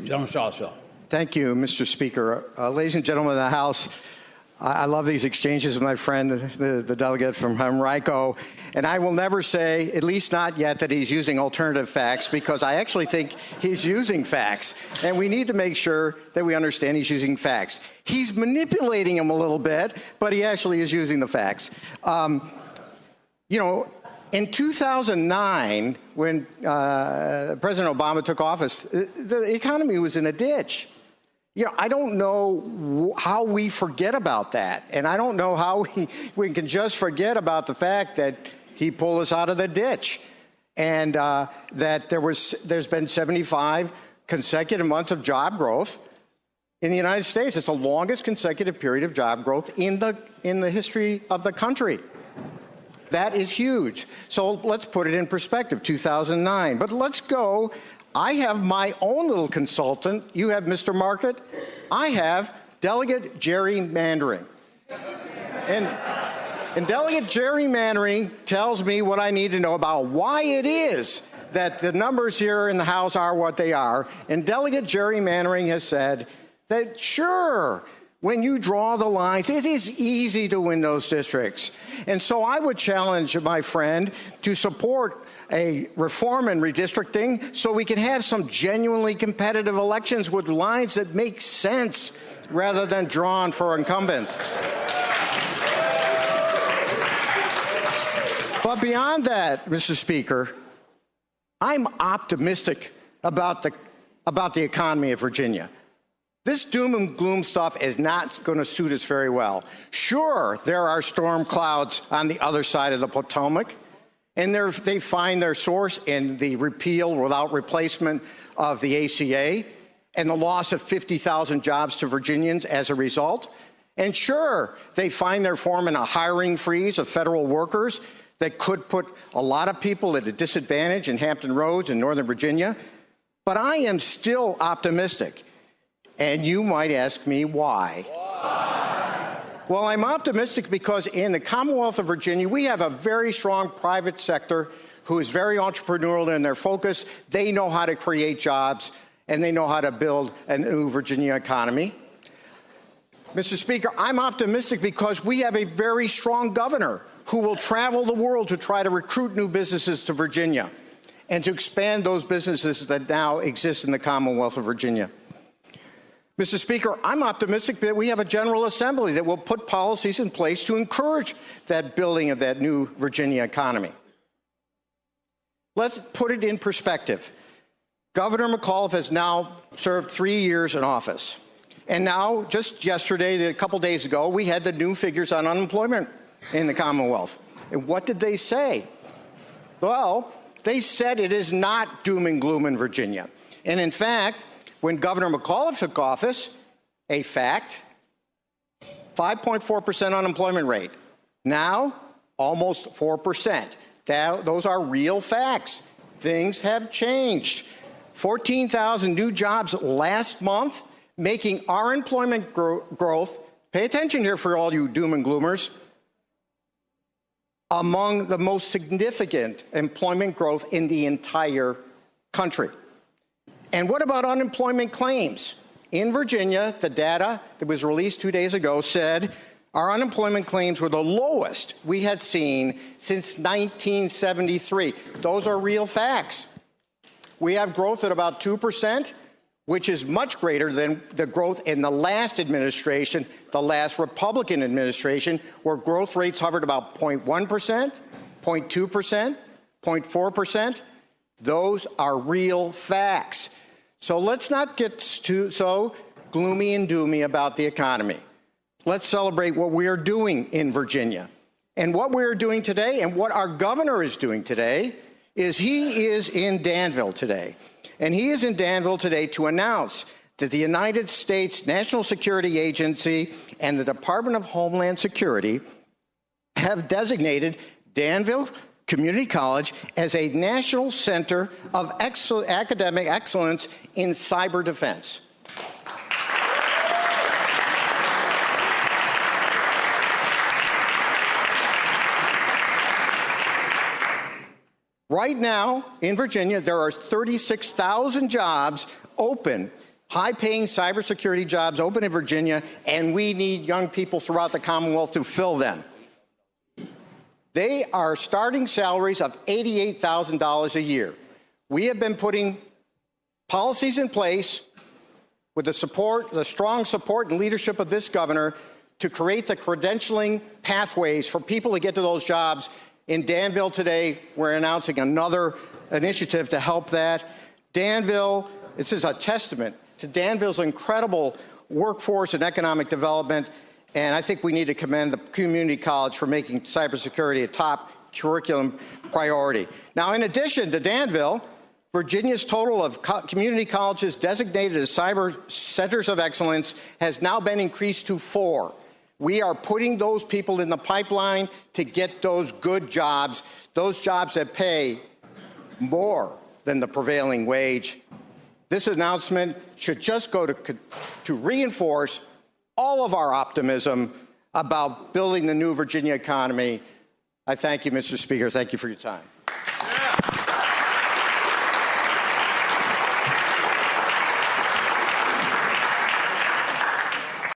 Gentleman Charlottesville. Thank you, Mr. Speaker. Ladies and gentlemen of the House, I love these exchanges with my friend, the delegate from Henrico, and I will never say, at least not yet, that he's using alternative facts, because I actually think he's using facts, and we need to make sure that we understand he's using facts. He's manipulating them a little bit, but he actually is using the facts. You know, in 2009, when President Obama took office, the economy was in a ditch. You know, I don't know how we forget about that, and I don't know how we can just forget about the fact that he pulled us out of the ditch, and that there's been 75 consecutive months of job growth in the United States. It's the longest consecutive period of job growth in the history of the country. That is huge. So let's put it in perspective, 2009. But let's go. I have my own little consultant. You have Mr. Market. I have Delegate gerrymandering. And Delegate gerrymandering tells me what I need to know about why it is that the numbers here in the House are what they are. And Delegate gerrymandering has said that, sure, when you draw the lines, it is easy to win those districts. And so I would challenge my friend to support a reform in redistricting so we can have some genuinely competitive elections with lines that make sense rather than drawn for incumbents. But beyond that, Mr. Speaker, I'm optimistic about the economy of Virginia. This doom and gloom stuff is not going to suit us very well. Sure, there are storm clouds on the other side of the Potomac, and they find their source in the repeal without replacement of the ACA and the loss of 50,000 jobs to Virginians as a result. And sure, they find their form in a hiring freeze of federal workers that could put a lot of people at a disadvantage in Hampton Roads in Northern Virginia. But I am still optimistic. And you might ask me why. Why? Well, I'm optimistic because in the Commonwealth of Virginia, we have a very strong private sector who is very entrepreneurial in their focus. They know how to create jobs, and they know how to build a new Virginia economy. Mr. Speaker, I'm optimistic because we have a very strong governor who will travel the world to try to recruit new businesses to Virginia and to expand those businesses that now exist in the Commonwealth of Virginia. Mr. Speaker, I'm optimistic that we have a General Assembly that will put policies in place to encourage that building of that new Virginia economy. Let's put it in perspective. Governor McAuliffe has now served 3 years in office. And now, just yesterday, a couple days ago, we had the new figures on unemployment in the Commonwealth. And what did they say? Well, they said it is not doom and gloom in Virginia. And in fact, when Governor McAuliffe took office, a fact, 5.4% unemployment rate. Now, almost 4%. Those are real facts. Things have changed. 14,000 new jobs last month, making our employment growth, pay attention here for all you doom and gloomers, among the most significant employment growth in the entire country. And what about unemployment claims? In Virginia, the data that was released 2 days ago said our unemployment claims were the lowest we had seen since 1973. Those are real facts. We have growth at about 2%, which is much greater than the growth in the last administration, the last Republican administration, where growth rates hovered about 0.1%, 0.2%, 0.4%. Those are real facts. So let's not get so gloomy and doomy about the economy. Let's celebrate what we are doing in Virginia. And what we are doing today and what our governor is doing today is he is in Danville today. And he is in Danville today to announce that the United States National Security Agency and the Department of Homeland Security have designated Danville Community College as a national center of academic excellence in cyber defense. Right now in Virginia, there are 36,000 jobs open high-paying cybersecurity jobs open in Virginia, and we need young people throughout the Commonwealth to fill them. They are starting salaries of $88,000 a year. We have been putting policies in place with the strong support and leadership of this governor to create the credentialing pathways for people to get to those jobs. In Danville today, we're announcing another initiative to help that. Danville, this is a testament to Danville's incredible workforce and economic development, and I think we need to commend the community college for making cybersecurity a top curriculum priority. Now, in addition to Danville, Virginia's total of community colleges designated as cyber centers of excellence has now been increased to 4. We are putting those people in the pipeline to get those good jobs, those jobs that pay more than the prevailing wage. This announcement should just go to reinforce all of our optimism about building the new Virginia economy. I thank you, Mr. Speaker. Thank you for your time.